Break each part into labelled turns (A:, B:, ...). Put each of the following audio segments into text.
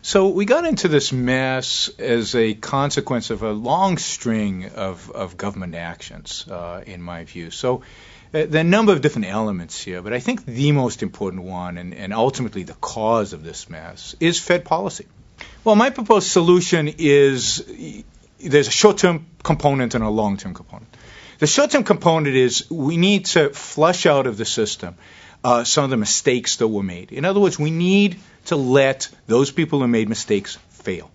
A: So we got into this mess as a consequence of a long string of government actions, in my view. So there are a number of different elements here, but I think the most important one, and ultimately the cause of this mess, is Fed policy. Well, my proposed solution is there's a short-term component and a long-term component. The short-term component is we need to flush out of the system some of the mistakes that were made. In other words, we need to let those people who made mistakes fail.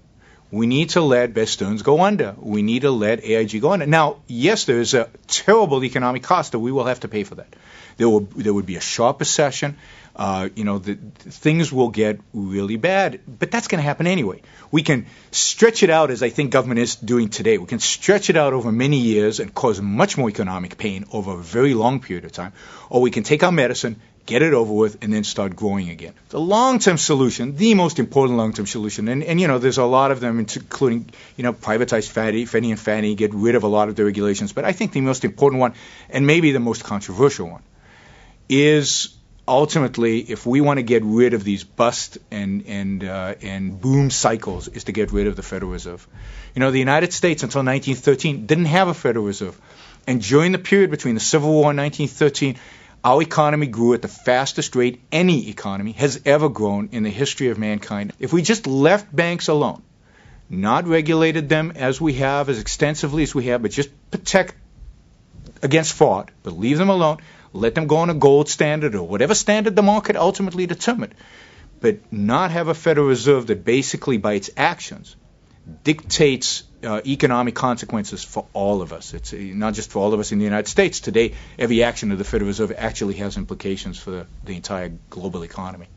A: We need to let Bear Stearns go under. We need to let AIG go under. Now, yes, there is a terrible economic cost that we will have to pay for that. There would be a sharp recession. Things will get really bad, but that's going to happen anyway. We can stretch it out, as I think government is doing today. We can stretch it out over many years and cause much more economic pain over a very long period of time, or we can take our medicine, get it over with, and then start growing again. The long-term solution, the most important long-term solution, and there's a lot of them, including, privatize Freddie and Fannie, get rid of a lot of the regulations, but I think the most important one, and maybe the most controversial one, is ultimately, if we want to get rid of these bust and boom cycles, is to get rid of the Federal Reserve. The United States until 1913 didn't have a Federal Reserve, and during the period between the Civil War and 1913, our economy grew at the fastest rate any economy has ever grown in the history of mankind. If we just left banks alone, not regulated them as we have, as extensively as we have, but just protect against fraud, but leave them alone, let them go on a gold standard or whatever standard the market ultimately determined, but not have a Federal Reserve that basically by its actions dictates economic consequences for all of us. It's not just for all of us in the United States. Today, every action of the Federal Reserve actually has implications for the entire global economy.